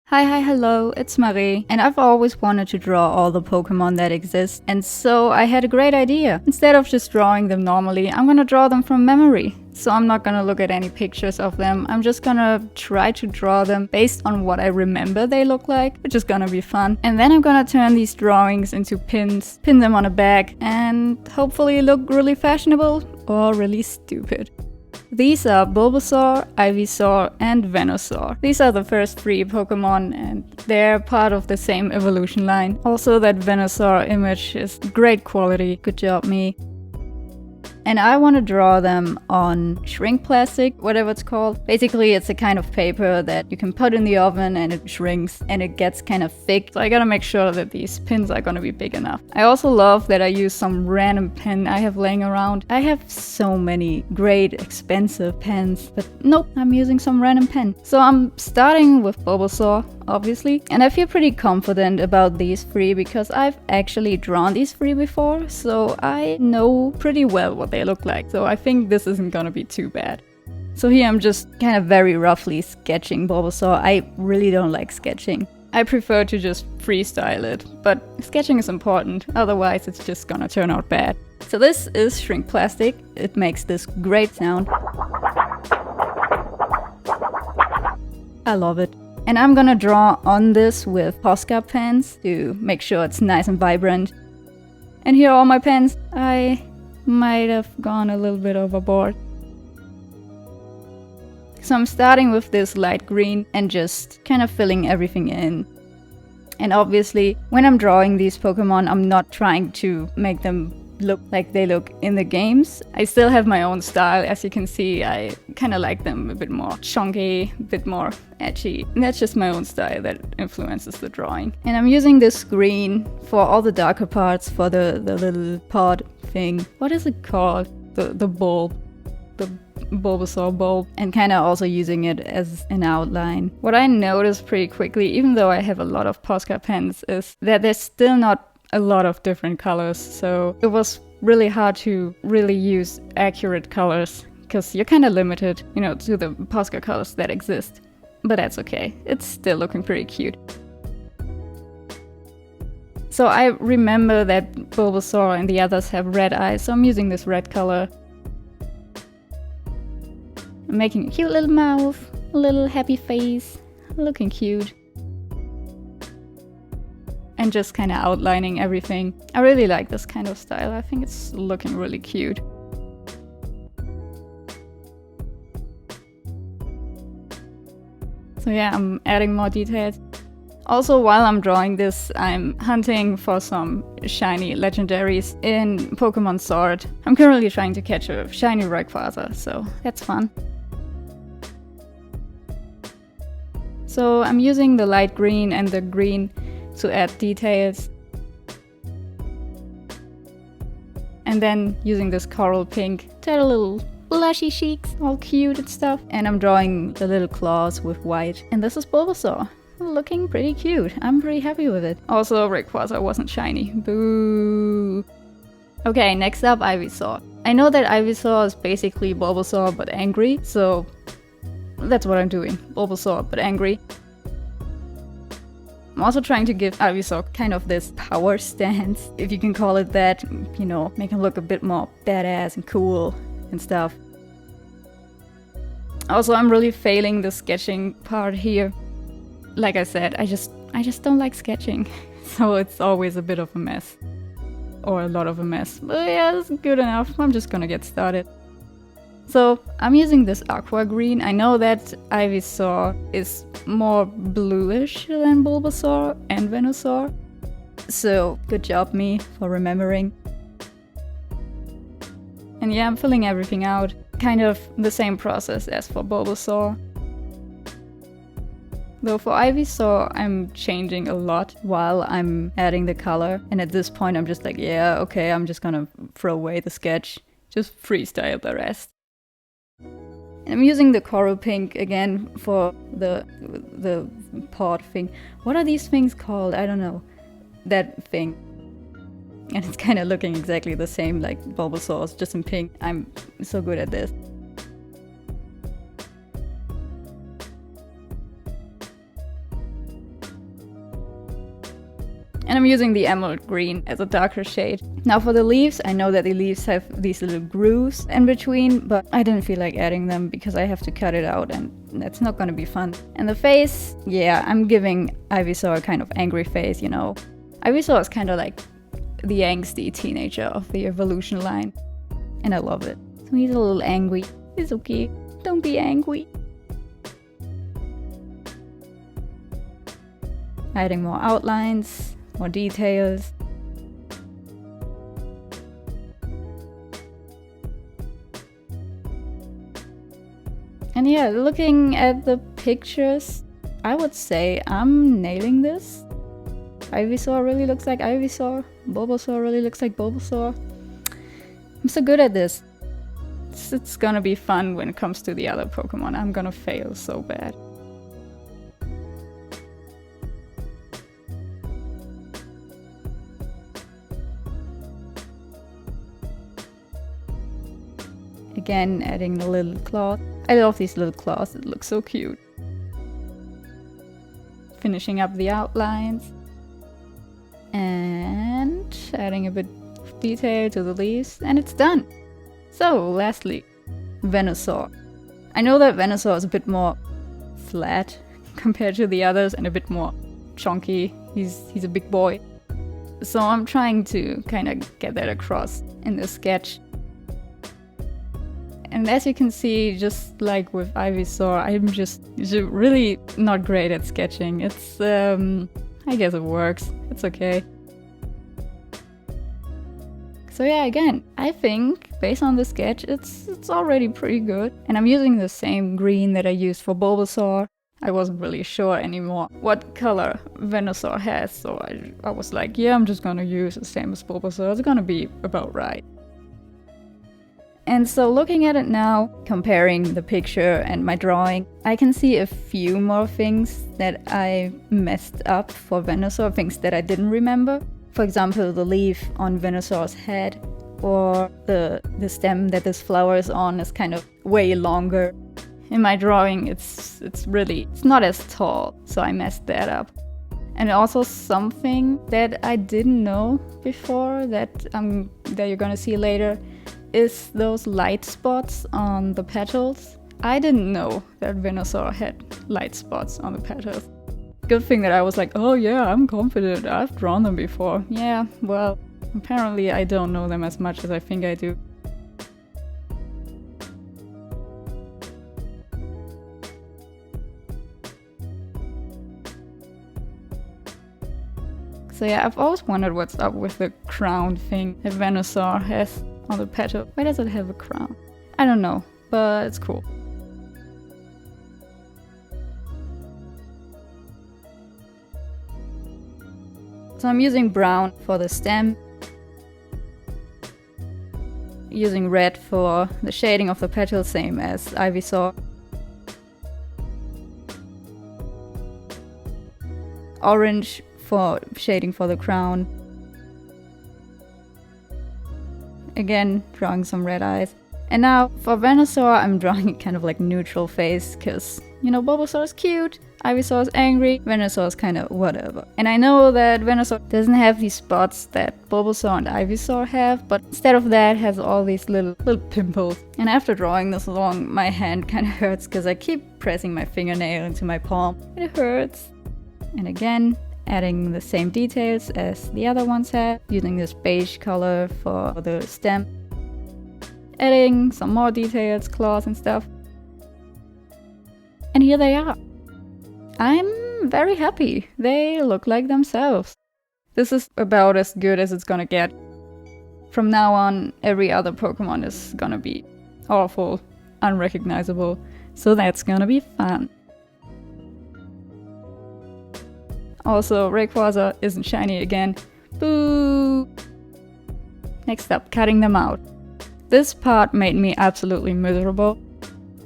Hi, hello, it's Marie, and I've always wanted to draw all the Pokemon that exist, and so I had a great idea. Instead of just drawing them normally, I'm gonna draw them from memory. So I'm not gonna look at any pictures of them, I'm just gonna try to draw them based on what I remember they look like, which is gonna be fun. And then I'm gonna turn these drawings into pins, pin them on a bag, and hopefully look really fashionable or really stupid. These are Bulbasaur, Ivysaur, and Venusaur. These are the first 3 Pokemon and they're part of the same evolution line. Also, that Venusaur image is great quality. Good job, me. And I want to draw them on shrink plastic, whatever it's called. Basically, it's a kind of paper that you can put in the oven and it shrinks and it gets kind of thick. So I gotta make sure that these pins are gonna be big enough. I also love that I use some random pen I have laying around. I have so many great expensive pens, but nope, I'm using some random pen. So I'm starting with Bulbasaur, obviously. And I feel pretty confident about these 3 because I've actually drawn these 3 before, so I know pretty well what they look like. So I think this isn't gonna be too bad. So here I'm just kind of very roughly sketching Bulbasaur. I really don't like sketching. I prefer to just freestyle it, but sketching is important, otherwise it's just gonna turn out bad. So this is shrink plastic. It makes this great sound. I love it. And I'm gonna draw on this with posca pens to make sure it's nice and vibrant. And here are all my pens. I might have gone a little bit overboard. So I'm starting with this light green and just kind of filling everything in. And obviously, when I'm drawing these Pokemon, I'm not trying to make them look like they look in the games. I still have my own style. As you can see, I kind of like them a bit more chunky, a bit more edgy. And that's just my own style that influences the drawing. And I'm using this green for all the darker parts for the little pod thing. What is it called? The bulb. The Bulbasaur bulb. And kind of also using it as an outline. What I noticed pretty quickly, even though I have a lot of Posca pens, is that there's still not a lot of different colors, so it was really hard to really use accurate colors because you're kind of limited, to the Posca colors that exist. But that's okay, it's still looking pretty cute. So I remember that Bulbasaur and the others have red eyes, so I'm using this red color. I'm making a cute little mouth, a little happy face, looking cute. And just kind of outlining everything. I really like this kind of style. I think it's looking really cute. So yeah, I'm adding more details. Also, while I'm drawing this, I'm hunting for some shiny legendaries in Pokemon Sword. I'm currently trying to catch a shiny Rayquaza, so that's fun. So I'm using the light green and the green to add details. And then using this coral pink to add a little blushy cheeks, all cute and stuff. And I'm drawing the little claws with white. And this is Bulbasaur, looking pretty cute. I'm pretty happy with it. Also, Rayquaza wasn't shiny. Boo! Okay, next up, Ivysaur. I know that Ivysaur is basically Bulbasaur but angry, so that's what I'm doing. Bulbasaur but angry. I'm also trying to give Ivysaur kind of this power stance, if you can call it that, make him look a bit more badass and cool and stuff. Also, I'm really failing the sketching part here. Like I said, I just don't like sketching, so it's always a bit of a mess. Or a lot of a mess. But yeah, it's good enough. I'm just gonna get started. So I'm using this aqua green. I know that Ivysaur is more bluish than Bulbasaur and Venusaur. So good job me for remembering. And yeah, I'm filling everything out. Kind of the same process as for Bulbasaur. Though for Ivysaur, I'm changing a lot while I'm adding the color. And at this point I'm just like, yeah, okay, I'm just gonna throw away the sketch. Just freestyle the rest. And I'm using the coral pink again for the pod thing. What are these things called? I don't know. That thing. And it's kind of looking exactly the same like Bulbasaur's, just in pink. I'm so good at this. And I'm using the emerald green as a darker shade. Now for the leaves, I know that the leaves have these little grooves in between, but I didn't feel like adding them because I have to cut it out and that's not gonna be fun. And the face, yeah, I'm giving Ivysaur a kind of angry face, you know. Ivysaur is kind of like the angsty teenager of the evolution line. And I love it. So he's a little angry. It's okay. Don't be angry. Adding more outlines, more details. And yeah, looking at the pictures, I would say I'm nailing this. Ivysaur really looks like Ivysaur. Bulbasaur really looks like Bulbasaur. I'm so good at this. It's gonna be fun when it comes to the other Pokemon. I'm gonna fail so bad. Again, adding the little claws. I love these little claws, it looks so cute. Finishing up the outlines. And adding a bit of detail to the leaves, and it's done. So, lastly, Venusaur. I know that Venusaur is a bit more flat compared to the others and a bit more chunky. He's a big boy. So I'm trying to kind of get that across in this sketch. And as you can see, just like with Ivysaur, I'm just really not great at sketching. It's, I guess it works. It's okay. So yeah, again, I think based on the sketch, it's already pretty good. And I'm using the same green that I used for Bulbasaur. I wasn't really sure anymore what color Venusaur has, so I was like, yeah, I'm just gonna use the same as Bulbasaur. It's gonna be about right. And so looking at it now, comparing the picture and my drawing, I can see a few more things that I messed up for Venusaur, things that I didn't remember. For example, the leaf on Venusaur's head, or the stem that this flower is on is kind of way longer. In my drawing, it's not as tall, so I messed that up. And also something that I didn't know before that you're gonna see later is those light spots on the petals. I didn't know that Venusaur had light spots on the petals. Good thing that I was like, oh yeah, I'm confident, I've drawn them before. Yeah, well, apparently I don't know them as much as I think I do. So yeah, I've always wondered what's up with the crown thing that Venusaur has on the petal. Why does it have a crown? I don't know, but it's cool. So I'm using brown for the stem, using red for the shading of the petals, same as Ivysaur. Orange for shading for the crown. Again, drawing some red eyes. And now for Venusaur, I'm drawing kind of like neutral face, because, you know, Bulbasaur is cute, Ivysaur is angry, Venusaur is kind of whatever. And I know that Venusaur doesn't have these spots that Bulbasaur and Ivysaur have, but instead of that has all these little pimples. And after drawing this long, my hand kind of hurts because I keep pressing my fingernail into my palm. It hurts. And again, adding the same details as the other ones had, using this beige color for the stem. Adding some more details, claws and stuff. And here they are. I'm very happy. They look like themselves. This is about as good as it's gonna get. From now on, every other Pokemon is gonna be awful, unrecognizable, so that's gonna be fun. Also, Rayquaza isn't shiny again. Boo! Next up, cutting them out. This part made me absolutely miserable.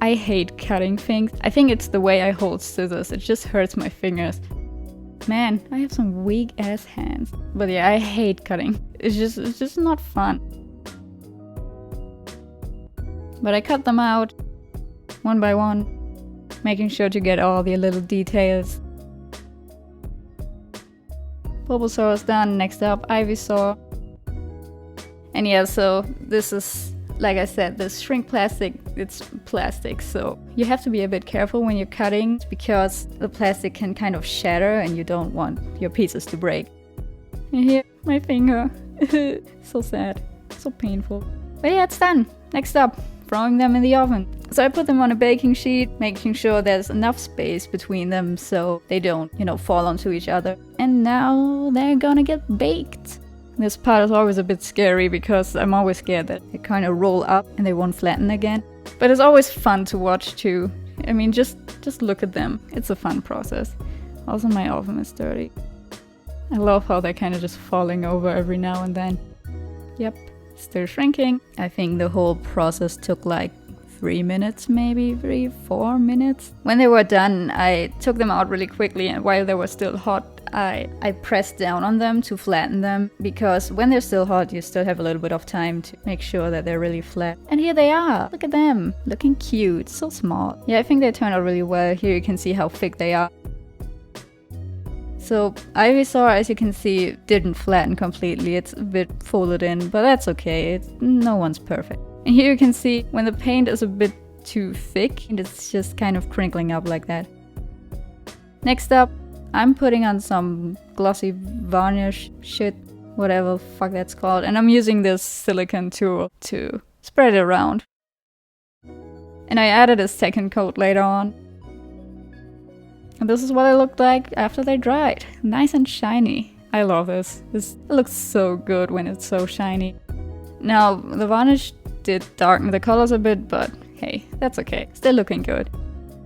I hate cutting things. I think it's the way I hold scissors. It just hurts my fingers. Man, I have some weak ass hands. But yeah, I hate cutting. It's just not fun. But I cut them out one by one, making sure to get all the little details. Bulbasaur is done. Next up, ivysaur. And yeah, so this is, like I said, this shrink plastic, it's plastic, so you have to be a bit careful when you're cutting because the plastic can kind of shatter and you don't want your pieces to break. And here, my finger. So sad, so painful. But yeah, it's done. Next up, throwing them in the oven. So I put them on a baking sheet, making sure there's enough space between them so they don't, fall onto each other. And now they're gonna get baked. This part is always a bit scary because I'm always scared that they kind of roll up and they won't flatten again. But it's always fun to watch too. I mean, just look at them. It's a fun process. Also, my oven is dirty. I love how they're kind of just falling over every now and then. Yep, still shrinking. I think the whole process took like 3 minutes, maybe 3-4 minutes. When they were done, I took them out really quickly, and while they were still hot, I pressed down on them to flatten them, because when they're still hot, you still have a little bit of time to make sure that they're really flat. And here they are! Look at them! Looking cute, so small. Yeah, I think they turned out really well. Here you can see how thick they are. So ivysaur, as you can see, didn't flatten completely. It's a bit folded in, but that's okay. No one's perfect. And here you can see when the paint is a bit too thick and it's just kind of crinkling up like that. Next up, I'm putting on some glossy varnish shit, whatever the fuck that's called, and I'm using this silicone tool to spread it around. And I added a second coat later on. And this is what it looked like after they dried. Nice and shiny. I love this. It looks so good when it's so shiny. Now, the varnish did darken the colors a bit, but hey, that's okay. Still looking good.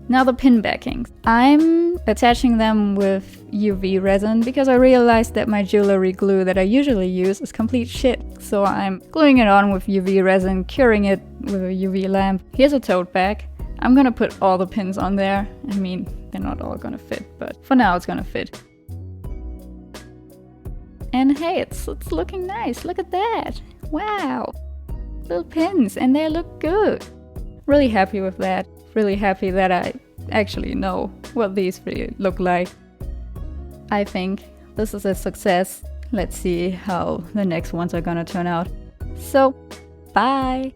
Now the pin backings. I'm attaching them with UV resin because I realized that my jewelry glue that I usually use is complete shit. So I'm gluing it on with UV resin, curing it with a UV lamp. Here's a tote bag. I'm gonna put all the pins on there. I mean, they're not all gonna fit, but for now it's gonna fit. And hey, it's looking nice. Look at that. Wow. Little pins, and they look good. Really happy with that. Really happy that I actually know what these really look like. I think this is a success. Let's see how the next ones are gonna turn out. So, bye!